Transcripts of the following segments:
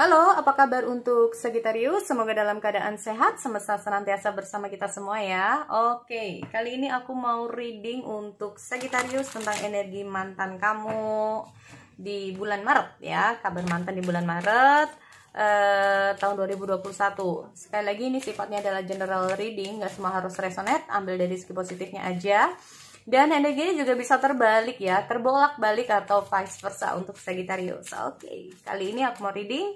Halo, apa kabar untuk Sagittarius? Semoga dalam keadaan sehat, semesta senantiasa bersama kita semua ya. Oke, kali ini aku mau reading untuk Sagittarius tentang energi mantan kamu di bulan Maret ya. Kabar mantan di bulan Maret tahun 2021. Sekali lagi ini sifatnya adalah general reading, nggak semua harus resonate, ambil dari segi positifnya aja. Dan energinya juga bisa terbalik ya, terbolak-balik atau vice versa untuk Sagittarius. Oke, kali ini aku mau reading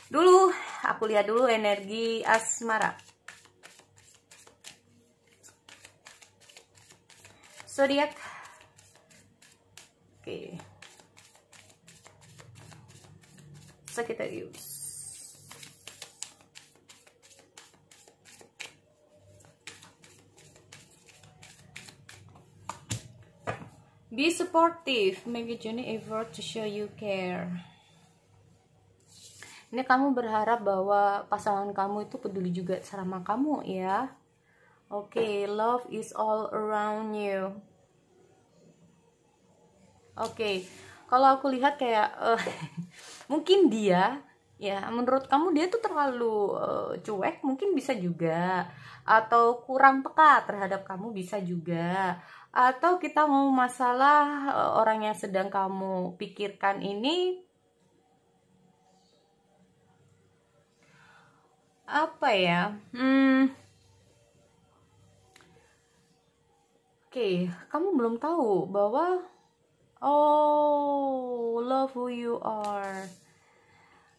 dulu, aku lihat dulu energi asmara. Zodiak. Oke. Sagittarius. Be supportive, make a genuine effort to show you care. Ini kamu berharap bahwa pasangan kamu itu peduli juga sama kamu ya. Oke, love is all around you. Oke, kalau aku lihat kayak mungkin dia ya, menurut kamu dia tuh terlalu cuek, mungkin bisa juga, atau kurang peka terhadap kamu bisa juga. Atau kita mau masalah orang yang sedang kamu pikirkan ini apa ya? Oke, kamu belum tahu bahwa love who you are.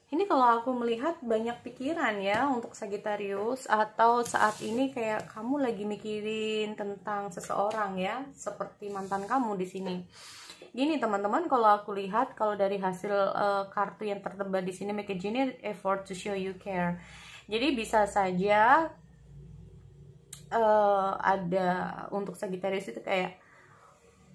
Ini kalau aku melihat banyak pikiran ya untuk Sagittarius, atau saat ini kayak kamu lagi mikirin tentang seseorang ya, seperti mantan kamu di sini. Gini teman-teman, kalau aku lihat kalau dari hasil kartu yang tertebak di sini, make a genuine effort to show you care. Jadi bisa saja ada untuk Sagittarius itu kayak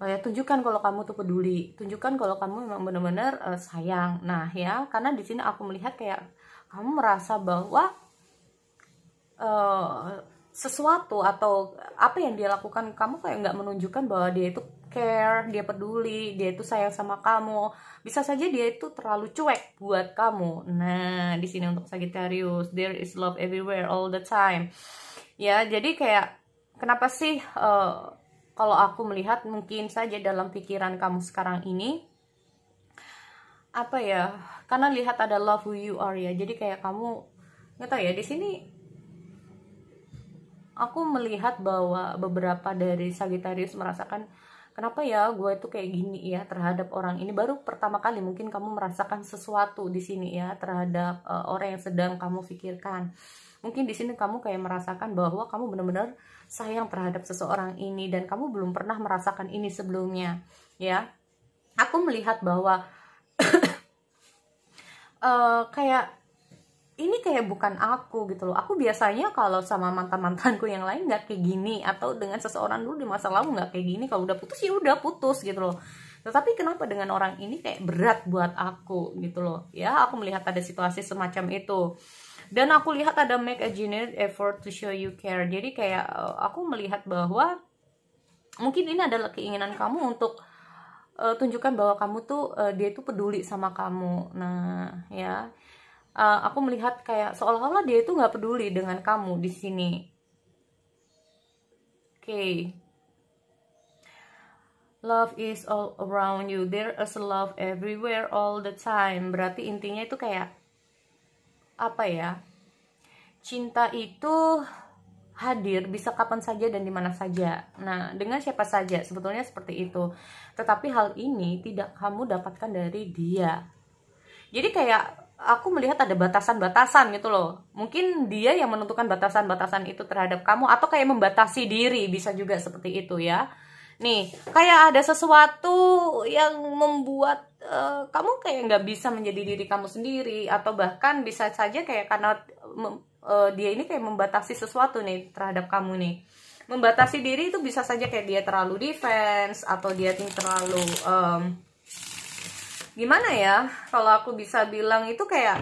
ya, tunjukkan kalau kamu tuh peduli, tunjukkan kalau kamu memang benar-benar sayang. Nah ya, karena di sini aku melihat kayak kamu merasa bahwa sesuatu atau apa yang dia lakukan, kamu kayak nggak menunjukkan bahwa dia itu care, dia peduli, dia itu sayang sama kamu. Bisa saja dia itu terlalu cuek buat kamu. Nah di sini untuk Sagittarius, there is love everywhere all the time. Ya, jadi kayak kenapa sih kalau aku melihat mungkin saja dalam pikiran kamu sekarang ini apa ya, karena lihat ada love who you are ya, jadi kayak kamu nggak tahu ya, di sini aku melihat bahwa beberapa dari Sagittarius merasakan kenapa ya gue itu kayak gini ya terhadap orang ini. Baru pertama kali mungkin kamu merasakan sesuatu di sini ya terhadap orang yang sedang kamu pikirkan. Mungkin di sini kamu kayak merasakan bahwa kamu benar-benar sayang terhadap seseorang ini dan kamu belum pernah merasakan ini sebelumnya ya. Aku melihat bahwa kayak ini kayak bukan aku gitu loh. Aku biasanya kalau sama mantan-mantanku yang lain nggak kayak gini, atau dengan seseorang dulu di masa lalu nggak kayak gini. Kalau udah putus ya udah putus gitu loh. Tetapi kenapa dengan orang ini kayak berat buat aku gitu loh ya. Aku melihat ada situasi semacam itu. Dan aku lihat ada make a genuine effort to show you care. Jadi kayak aku melihat bahwa mungkin ini adalah keinginan kamu untuk tunjukkan bahwa kamu tuh dia tuh peduli sama kamu. Nah ya, aku melihat kayak seolah-olah dia itu nggak peduli dengan kamu di sini. Oke. Love is all around you. There is love everywhere all the time. Berarti intinya itu kayak apa ya, cinta itu hadir bisa kapan saja dan di mana saja. Nah, dengan siapa saja sebetulnya seperti itu. Tetapi hal ini tidak kamu dapatkan dari dia. Jadi kayak aku melihat ada batasan-batasan gitu loh. Mungkin dia yang menentukan batasan-batasan itu terhadap kamu, atau kayak membatasi diri, bisa juga seperti itu ya. Nih, kayak ada sesuatu yang membuat kamu kayak nggak bisa menjadi diri kamu sendiri, atau bahkan bisa saja kayak karena dia ini kayak membatasi sesuatu nih terhadap kamu nih. Membatasi diri itu bisa saja kayak dia terlalu defense, atau dia terlalu gimana ya, kalau aku bisa bilang itu kayak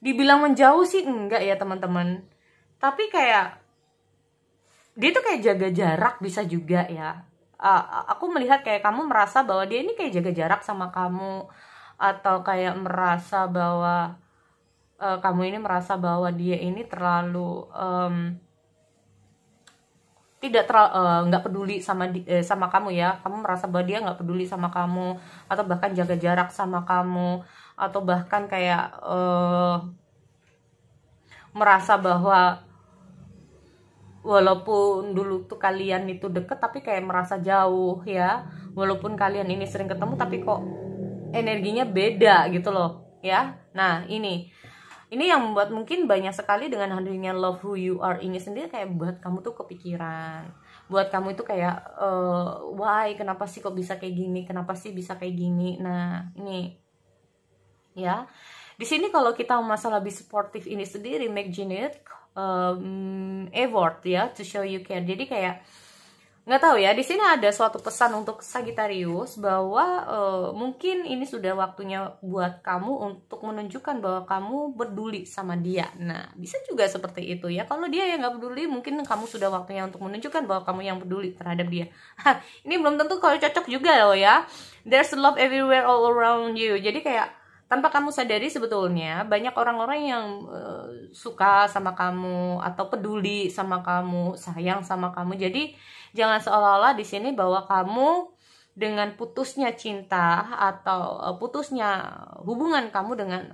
dibilang menjauh sih enggak ya teman-teman, tapi kayak dia tuh kayak jaga jarak bisa juga ya. Aku melihat kayak kamu merasa bahwa dia ini kayak jaga jarak sama kamu, atau kayak merasa bahwa kamu ini merasa bahwa dia ini terlalu nggak peduli sama kamu ya. Kamu merasa bahwa dia nggak peduli sama kamu, atau bahkan jaga jarak sama kamu, atau bahkan kayak merasa bahwa walaupun dulu tuh kalian itu deket tapi kayak merasa jauh ya. Walaupun kalian ini sering ketemu tapi kok energinya beda gitu loh ya. Nah ini yang membuat mungkin banyak sekali dengan hadirnya love who you are ini sendiri kayak buat kamu tuh kepikiran, buat kamu itu kayak why, kenapa sih kok bisa kayak gini, kenapa sih bisa kayak gini. Nah ini ya, di sini kalau kita masalah be supportive ini sendiri, make Janet effort ya to show you care. Jadi kayak nggak tahu ya, di sini ada suatu pesan untuk Sagittarius bahwa mungkin ini sudah waktunya buat kamu untuk menunjukkan bahwa kamu peduli sama dia. Nah bisa juga seperti itu ya. Kalau dia yang nggak peduli, mungkin kamu sudah waktunya untuk menunjukkan bahwa kamu yang peduli terhadap dia. Ini belum tentu kalau cocok juga loh ya. There's love everywhere all around you. Jadi kayak tanpa kamu sadari sebetulnya banyak orang-orang yang suka sama kamu atau peduli sama kamu, sayang sama kamu. Jadi jangan seolah-olah di sini bahwa kamu dengan putusnya cinta atau putusnya hubungan kamu dengan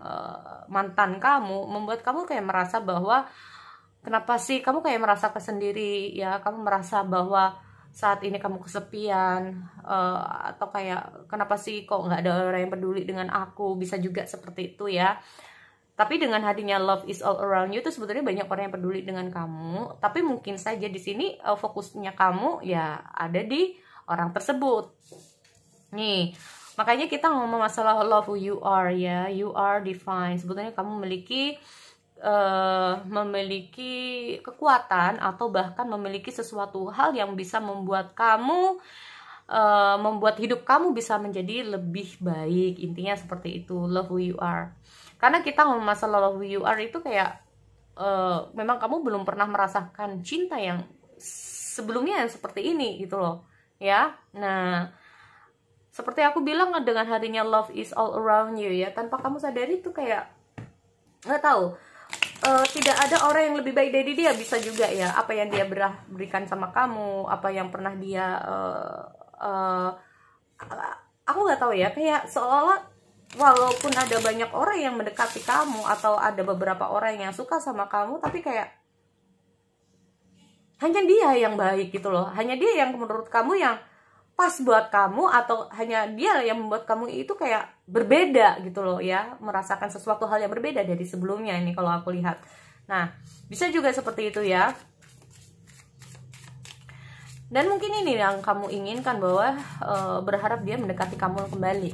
mantan kamu membuat kamu kayak merasa bahwa kenapa sih kamu kayak merasa kesendiri ya, kamu merasa bahwa saat ini kamu kesepian, atau kayak kenapa sih kok nggak ada orang yang peduli dengan aku. Bisa juga seperti itu ya. Tapi dengan hadirnya love is all around you itu sebetulnya banyak orang yang peduli dengan kamu. Tapi mungkin saja di sini fokusnya kamu ya ada di orang tersebut. Nih, makanya kita ngomong masalah love who you are ya. You are divine. Sebetulnya kamu memiliki kekuatan atau bahkan memiliki sesuatu hal yang bisa membuat kamu membuat hidup kamu bisa menjadi lebih baik. Intinya seperti itu, love who you are. Karena kita ngomong masalah love who you are itu kayak memang kamu belum pernah merasakan cinta yang sebelumnya yang seperti ini gitu loh ya. Nah seperti aku bilang dengan harinya love is all around you ya, tanpa kamu sadari tuh kayak nggak tahu, tidak ada orang yang lebih baik dari dia. Bisa juga ya apa yang dia berikan sama kamu, apa yang pernah dia aku nggak tahu ya, kayak seolah walaupun ada banyak orang yang mendekati kamu atau ada beberapa orang yang suka sama kamu, tapi kayak hanya dia yang baik gitu loh, hanya dia yang menurut kamu yang pas buat kamu, atau hanya dia yang membuat kamu itu kayak berbeda gitu loh ya, merasakan sesuatu hal yang berbeda dari sebelumnya. Ini kalau aku lihat. Nah bisa juga seperti itu ya. Dan mungkin ini yang kamu inginkan, bahwa berharap dia mendekati kamu kembali.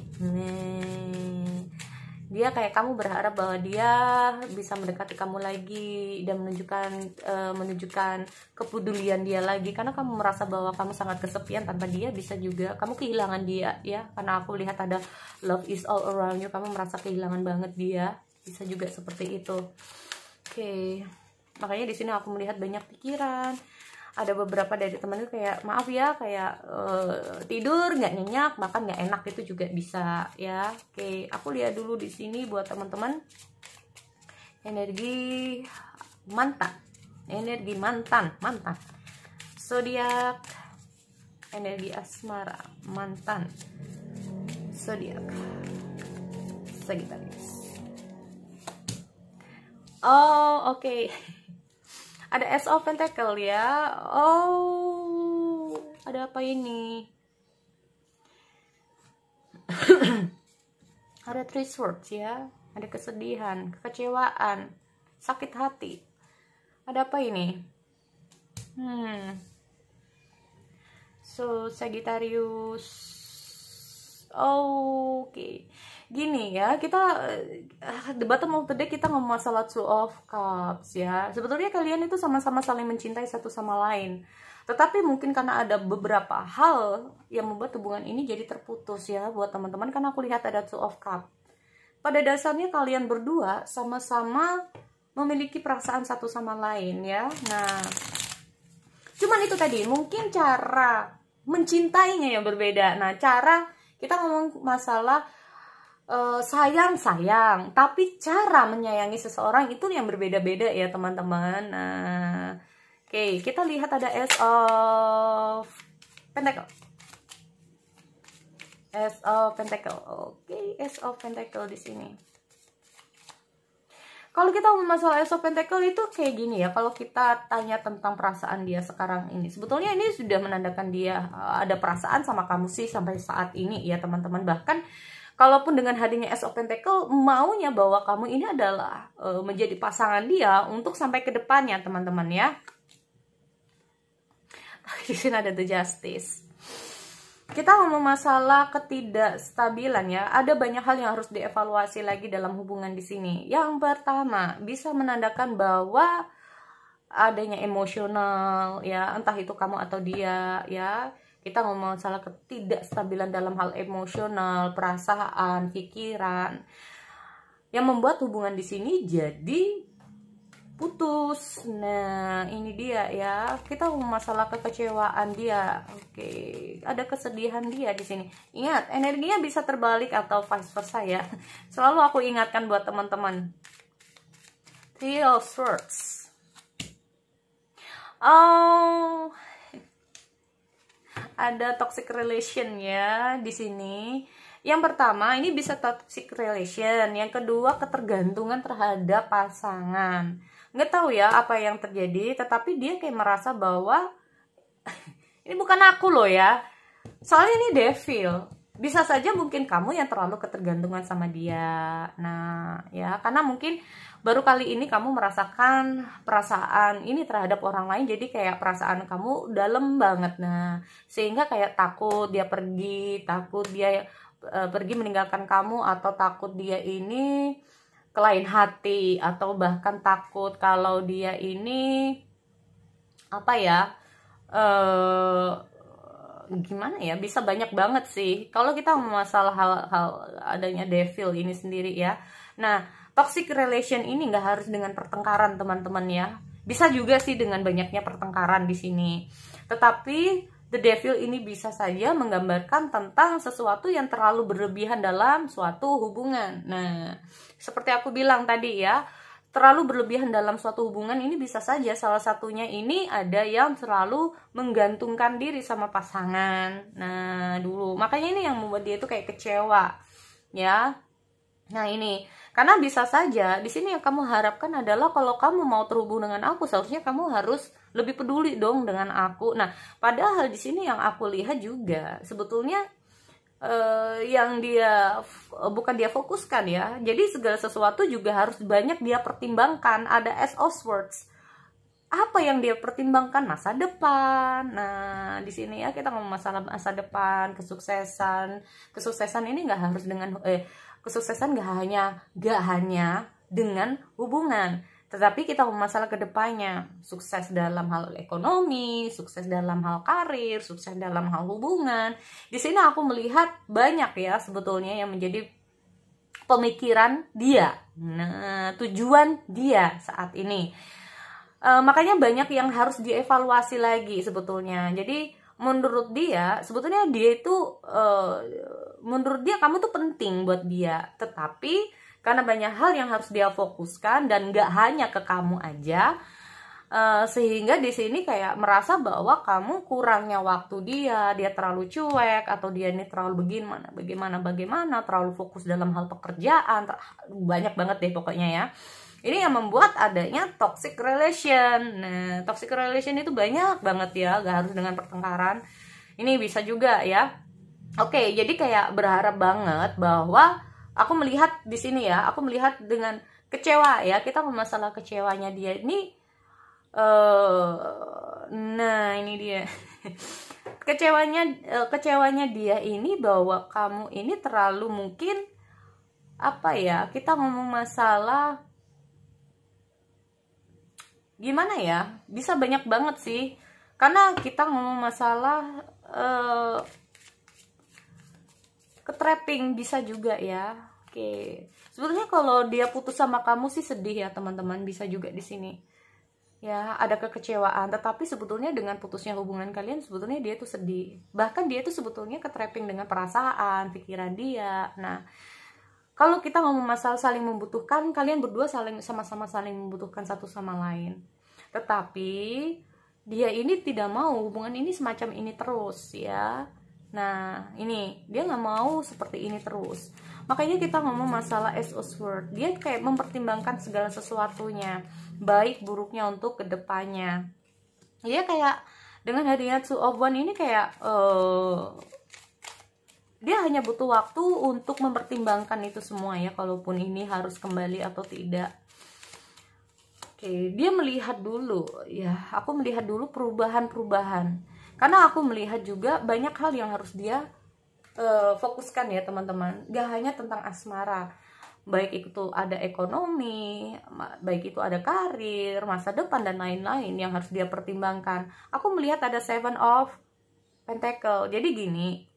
Dia kayak kamu berharap bahwa dia bisa mendekati kamu lagi dan menunjukkan kepedulian dia lagi, karena kamu merasa bahwa kamu sangat kesepian tanpa dia. Bisa juga kamu kehilangan dia ya, karena aku lihat ada love is all around you, kamu merasa kehilangan banget dia. Bisa juga seperti itu. Oke. Makanya di sini aku melihat banyak pikiran. Ada beberapa dari temen itu kayak maaf ya, kayak tidur nggak nyenyak, makan nggak enak, itu juga bisa ya. Oke, aku lihat dulu di sini buat teman-teman energi mantan, zodiak, energi asmara mantan, zodiak Sagittarius. Oh oke. Ada Ace of Pentacle ya. Oh, ada apa ini? Ada Three Swords ya. Ada kesedihan, kekecewaan, sakit hati. Ada apa ini? So, Sagittarius. Oh, oke. Gini ya, kita the bottom of the day kita ngomong masalah Two of Cups ya. Sebetulnya kalian itu sama-sama saling mencintai satu sama lain, tetapi mungkin karena ada beberapa hal yang membuat hubungan ini jadi terputus ya buat teman-teman. Karena aku lihat ada Two of Cups. Pada dasarnya kalian berdua sama-sama memiliki perasaan satu sama lain ya. Nah cuman itu tadi, mungkin cara mencintainya yang berbeda. Nah cara kita ngomong masalah sayang, tapi cara menyayangi seseorang itu yang berbeda-beda ya teman-teman. Nah, oke, kita lihat ada Ace of Pentacle. Ace of Pentacle. Oke, Ace of Pentacle di sini. Kalau kita ngomong masalah Ace of Pentacle itu kayak gini ya, kalau kita tanya tentang perasaan dia sekarang ini, sebetulnya ini sudah menandakan dia ada perasaan sama kamu sih sampai saat ini ya teman-teman. Bahkan kalaupun dengan hadirnya Ace of Pentacle, maunya bahwa kamu ini adalah menjadi pasangan dia untuk sampai ke depannya, teman-teman ya. Di sini ada The Justice. Kita ngomong masalah ketidakstabilan ya. Ada banyak hal yang harus dievaluasi lagi dalam hubungan di sini. Yang pertama, bisa menandakan bahwa adanya emosional ya, entah itu kamu atau dia ya. Kita ngomong masalah ketidakstabilan dalam hal emosional, perasaan, pikiran, yang membuat hubungan di sini jadi putus. Nah, ini dia ya. Kita ngomong masalah kekecewaan dia. Oke, ada kesedihan dia di sini. Ingat, energinya bisa terbalik atau vice versa ya. Selalu aku ingatkan buat teman-teman. Three of Swords. Oh, ada toxic relation ya di sini. Yang pertama ini bisa toxic relation, yang kedua ketergantungan terhadap pasangan. Nggak tahu ya apa yang terjadi, tetapi dia kayak merasa bahwa ini bukan aku loh ya. Soalnya ini devil. Bisa saja mungkin kamu yang terlalu ketergantungan sama dia. Nah, ya karena mungkin baru kali ini kamu merasakan perasaan ini terhadap orang lain, jadi kayak perasaan kamu dalam banget. Nah, sehingga kayak takut dia pergi, takut dia pergi meninggalkan kamu, atau takut dia ini ke lain hati, atau bahkan takut kalau dia ini apa ya, gimana ya, bisa banyak banget sih kalau kita masalah hal-hal adanya devil ini sendiri ya. Nah, toxic relation ini nggak harus dengan pertengkaran teman-teman ya, bisa juga sih dengan banyaknya pertengkaran di sini. Tetapi the devil ini bisa saja menggambarkan tentang sesuatu yang terlalu berlebihan dalam suatu hubungan. Nah, seperti aku bilang tadi ya, terlalu berlebihan dalam suatu hubungan ini bisa saja salah satunya ini ada yang selalu menggantungkan diri sama pasangan. Nah, dulu makanya ini yang membuat dia itu kayak kecewa ya. Nah, ini karena bisa saja di sini yang kamu harapkan adalah kalau kamu mau terhubung dengan aku, seharusnya kamu harus lebih peduli dong dengan aku. Nah, padahal di sini yang aku lihat juga sebetulnya yang dia bukan dia fokuskan ya. Jadi segala sesuatu juga harus banyak dia pertimbangkan. Ada Ace of Swords. Apa yang dia pertimbangkan? Masa depan. Nah, di sini ya kita ngomong masalah masa depan, kesuksesan. Kesuksesan ini nggak harus dengan kesuksesan gak hanya dengan hubungan, tetapi kita ngomong masalah kedepannya. Sukses dalam hal ekonomi, sukses dalam hal karir, sukses dalam hal hubungan. Di sini aku melihat banyak ya sebetulnya yang menjadi pemikiran dia. Nah, tujuan dia saat ini. Makanya banyak yang harus dievaluasi lagi sebetulnya. Jadi menurut dia, sebetulnya dia itu menurut dia kamu tuh penting buat dia, tetapi karena banyak hal yang harus dia fokuskan dan gak hanya ke kamu aja, sehingga di sini kayak merasa bahwa kamu kurangnya waktu dia terlalu cuek, atau dia ini terlalu bagaimana, terlalu fokus dalam hal pekerjaan, banyak banget deh pokoknya ya. Ini yang membuat adanya toxic relation. Nah, toxic relation itu banyak banget ya, gak harus dengan pertengkaran. Ini bisa juga ya. Oke, jadi kayak berharap banget bahwa aku melihat di sini ya, aku melihat dengan kecewa ya. Kita masalah kecewanya dia ini, nah ini dia. Kecewanya dia ini bahwa kamu ini terlalu mungkin apa ya? Kita ngomong masalah gimana ya, bisa banyak banget sih, karena kita ngomong masalah ketrapping bisa juga ya. Oke, sebetulnya kalau dia putus sama kamu sih sedih ya teman-teman, bisa juga di sini ya ada kekecewaan, tetapi sebetulnya dengan putusnya hubungan kalian sebetulnya dia tuh sedih, bahkan dia tuh sebetulnya ketrapping dengan perasaan, pikiran dia. Nah, Kalau kita ngomong masalah saling membutuhkan, kalian berdua sama-sama saling membutuhkan satu sama lain. Tetapi dia ini tidak mau hubungan ini semacam ini terus ya. Nah ini dia nggak mau seperti ini terus. Makanya kita ngomong masalah Ace of Swords. Dia kayak mempertimbangkan segala sesuatunya, baik buruknya untuk kedepannya. Dia kayak dengan hadirnya Two of Wands ini kayak dia hanya butuh waktu untuk mempertimbangkan itu semua ya, kalaupun ini harus kembali atau tidak. Oke, dia melihat dulu ya, aku melihat dulu perubahan-perubahan. Karena aku melihat juga banyak hal yang harus dia fokuskan ya teman-teman. Gak hanya tentang asmara, baik itu ada ekonomi, baik itu ada karir, masa depan dan lain-lain yang harus dia pertimbangkan. Aku melihat ada Seven of Pentacle. Jadi gini,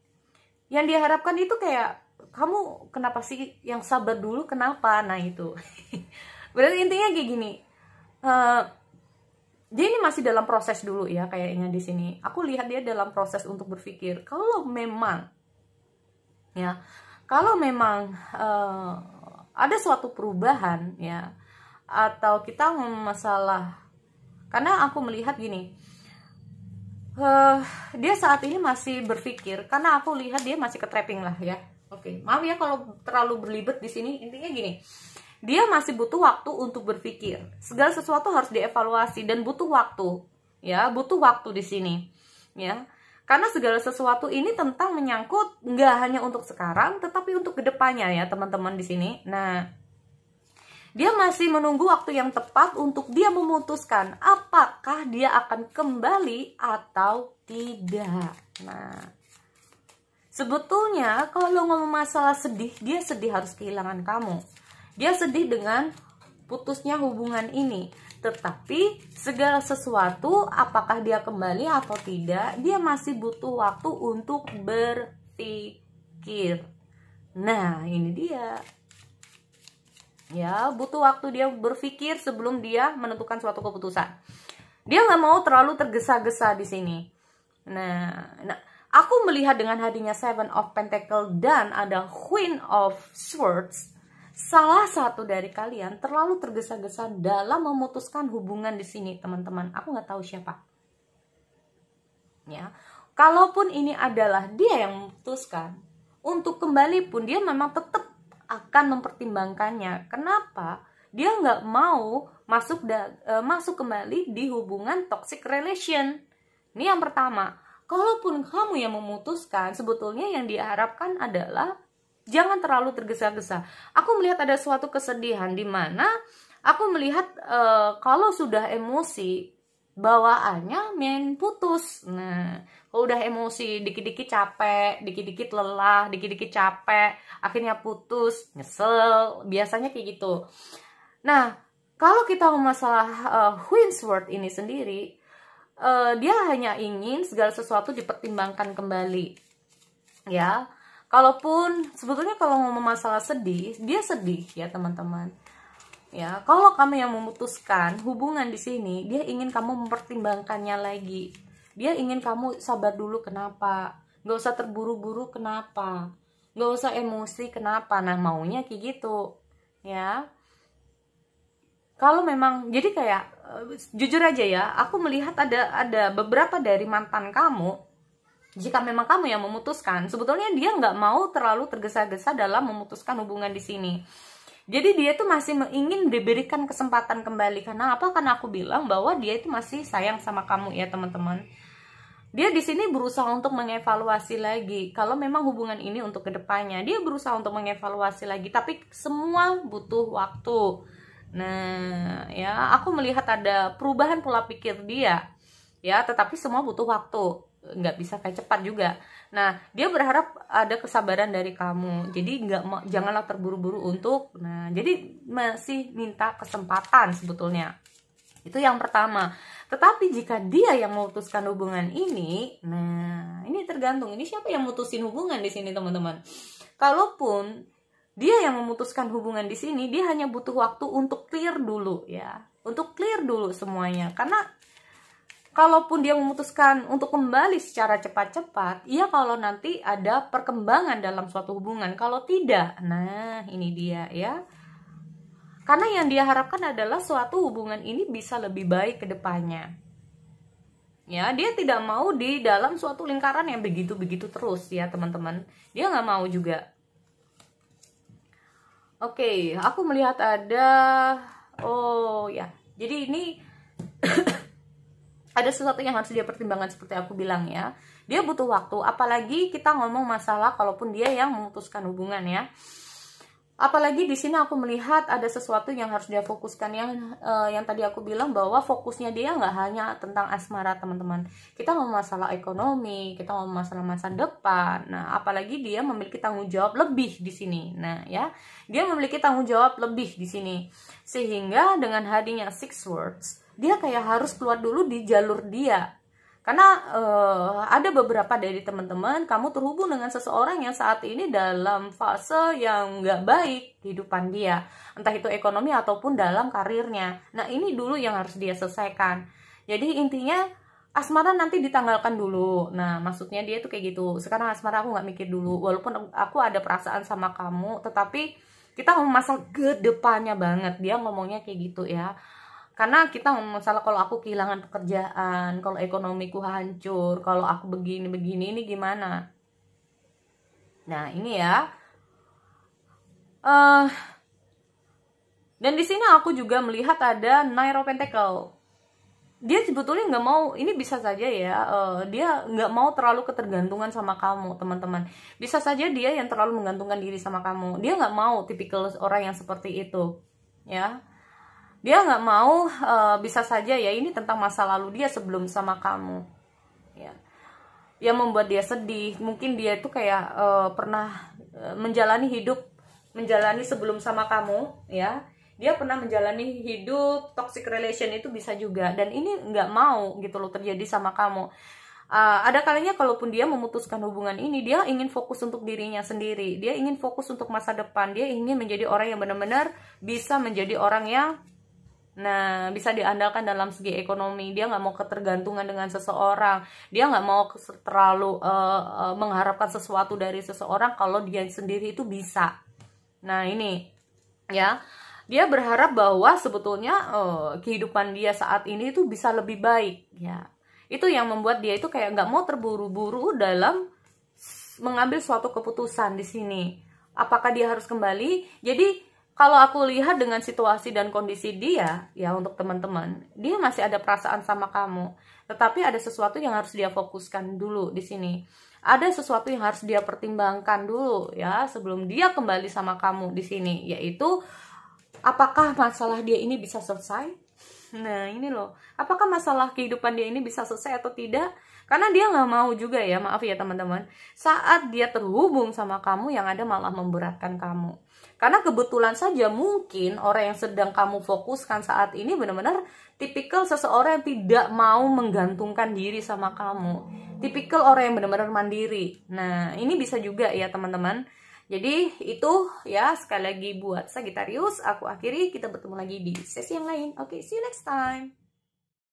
yang diharapkan itu kayak, kamu kenapa sih yang sabar dulu, kenapa? Nah itu berarti intinya kayak gini, dia ini masih dalam proses dulu ya kayaknya di sini. Aku lihat dia dalam proses untuk berpikir. Kalau memang ya, kalau memang ada suatu perubahan ya, atau kita ngomong masalah, karena aku melihat gini, dia saat ini masih berpikir, karena aku lihat dia masih ke-trapping lah ya. Oke, maaf ya kalau terlalu berlibet di sini. Intinya gini, dia masih butuh waktu untuk berpikir. Segala sesuatu harus dievaluasi dan butuh waktu ya, butuh waktu di sini ya. Karena segala sesuatu ini tentang menyangkut nggak hanya untuk sekarang, tetapi untuk kedepannya ya teman-teman di sini. Nah, dia masih menunggu waktu yang tepat untuk dia memutuskan apakah dia akan kembali atau tidak. Nah, sebetulnya kalau ngomong masalah sedih, dia sedih harus kehilangan kamu. Dia sedih dengan putusnya hubungan ini. Tetapi segala sesuatu, apakah dia kembali atau tidak, dia masih butuh waktu untuk berpikir. Nah, ini dia. Ya, butuh waktu dia berpikir sebelum dia menentukan suatu keputusan. Dia nggak mau terlalu tergesa-gesa di sini. Nah, aku melihat dengan hadirnya Seven of Pentacle dan ada Queen of Swords, salah satu dari kalian terlalu tergesa-gesa dalam memutuskan hubungan di sini, teman-teman. Aku nggak tahu siapa. Ya, kalaupun ini adalah dia yang memutuskan untuk kembali pun, dia memang tetap akan mempertimbangkannya. Kenapa? Dia nggak mau masuk kembali di hubungan toxic relation. Ini yang pertama. Kalaupun kamu yang memutuskan, sebetulnya yang diharapkan adalah jangan terlalu tergesa-gesa. Aku melihat ada suatu kesedihan di mana aku melihat kalau sudah emosi, bawaannya main putus. Nah, kalau udah emosi, dikit-dikit capek, dikit-dikit lelah, dikit-dikit capek, akhirnya putus, nyesel, biasanya kayak gitu. Nah, kalau kita ngomong masalah Queen Sword ini sendiri, dia hanya ingin segala sesuatu dipertimbangkan kembali. Ya, kalaupun sebetulnya kalau ngomong masalah sedih, dia sedih ya teman-teman. Ya, kalau kamu yang memutuskan hubungan di sini, dia ingin kamu mempertimbangkannya lagi. Dia ingin kamu sabar dulu, kenapa? Gak usah terburu-buru, kenapa? Gak usah emosi, kenapa? Nah, maunya kayak gitu. Ya. Kalau memang, jadi kayak, jujur aja ya, aku melihat ada beberapa dari mantan kamu, jika memang kamu yang memutuskan, sebetulnya dia nggak mau terlalu tergesa-gesa dalam memutuskan hubungan di sini. Jadi dia tuh masih ingin diberikan kesempatan kembali. Karena apa? Karena aku bilang bahwa dia itu masih sayang sama kamu ya teman-teman. Dia di sini berusaha untuk mengevaluasi lagi. Kalau memang hubungan ini untuk kedepannya, dia berusaha untuk mengevaluasi lagi. Tapi semua butuh waktu. Nah, ya aku melihat ada perubahan pola pikir dia. Ya, tetapi semua butuh waktu. Nggak bisa kayak cepat juga. Nah, dia berharap ada kesabaran dari kamu. Jadi janganlah terburu-buru untuk. Nah, jadi masih minta kesempatan sebetulnya. Itu yang pertama. Tetapi jika dia yang memutuskan hubungan ini, nah ini tergantung. Ini siapa yang memutusin hubungan di sini, teman-teman. Kalaupun dia yang memutuskan hubungan di sini, dia hanya butuh waktu untuk clear dulu ya. Untuk clear dulu semuanya. Karena kalaupun dia memutuskan untuk kembali secara cepat-cepat, iya kalau nanti ada perkembangan dalam suatu hubungan. Kalau tidak, nah ini dia ya. Karena yang dia harapkan adalah suatu hubungan ini bisa lebih baik ke depannya. Ya, dia tidak mau di dalam suatu lingkaran yang begitu-begitu terus ya teman-teman. Dia nggak mau juga. Oke, aku melihat ada, oh ya, jadi ini ada sesuatu yang harus dia pertimbangkan seperti aku bilang ya. Dia butuh waktu, apalagi kita ngomong masalah kalaupun dia yang memutuskan hubungan ya. Apalagi di sini aku melihat ada sesuatu yang harus dia fokuskan, yang tadi aku bilang bahwa fokusnya dia nggak hanya tentang asmara teman-teman. Kita ngomong masalah ekonomi, kita ngomong masalah masa depan. Nah, apalagi dia memiliki tanggung jawab lebih di sini. Nah, ya, dia memiliki tanggung jawab lebih di sini. Sehingga dengan hadirnya Six Swords, dia kayak harus keluar dulu di jalur dia. Karena ada beberapa dari teman-teman, kamu terhubung dengan seseorang yang saat ini dalam fase yang nggak baik kehidupan dia. Entah itu ekonomi ataupun dalam karirnya. Nah, ini dulu yang harus dia selesaikan. Jadi intinya, asmara nanti ditanggalkan dulu. Nah, maksudnya dia tuh kayak gitu. Sekarang asmara aku nggak mikir dulu. Walaupun aku ada perasaan sama kamu, tetapi kita ngomong masalah ke depannya banget. Dia ngomongnya kayak gitu ya. Karena kita masalah kalau aku kehilangan pekerjaan, kalau ekonomiku hancur, kalau aku begini ini gimana? Nah ini ya. Dan di sini aku juga melihat ada Nine of Pentacles. Dia sebetulnya nggak mau, ini bisa saja ya, dia nggak mau terlalu ketergantungan sama kamu teman-teman. Bisa saja dia yang terlalu menggantungkan diri sama kamu. Dia nggak mau tipikal orang yang seperti itu, ya. Dia nggak mau, bisa saja ya ini tentang masa lalu dia sebelum sama kamu, ya, yang membuat dia sedih. Mungkin dia itu kayak pernah menjalani sebelum sama kamu, ya. Dia pernah menjalani hidup toxic relation, itu bisa juga. Dan ini nggak mau gitu loh terjadi sama kamu. Ada kalanya kalaupun dia memutuskan hubungan ini, dia ingin fokus untuk dirinya sendiri. Dia ingin fokus untuk masa depan. Dia ingin menjadi orang yang benar-benar bisa menjadi orang yang bisa diandalkan dalam segi ekonomi. Dia nggak mau ketergantungan dengan seseorang. Dia nggak mau terlalu mengharapkan sesuatu dari seseorang kalau dia sendiri itu bisa. Nah ini ya, dia berharap bahwa sebetulnya kehidupan dia saat ini itu bisa lebih baik ya. Itu yang membuat dia itu kayak nggak mau terburu-buru dalam mengambil suatu keputusan di sini. Apakah dia harus kembali? Jadi kalau aku lihat dengan situasi dan kondisi dia, ya untuk teman-teman, dia masih ada perasaan sama kamu. Tetapi ada sesuatu yang harus dia fokuskan dulu di sini. Ada sesuatu yang harus dia pertimbangkan dulu ya sebelum dia kembali sama kamu di sini, yaitu apakah masalah dia ini bisa selesai? Nah ini loh, apakah masalah kehidupan dia ini bisa selesai atau tidak? Karena dia nggak mau juga ya, maaf ya teman-teman, saat dia terhubung sama kamu yang ada malah memberatkan kamu. Karena kebetulan saja mungkin orang yang sedang kamu fokuskan saat ini benar-benar tipikal seseorang yang tidak mau menggantungkan diri sama kamu. Tipikal orang yang benar-benar mandiri. Nah ini bisa juga ya teman-teman. Jadi itu ya, sekali lagi buat Sagittarius, aku akhiri, kita bertemu lagi di sesi yang lain. Oke, see you next time.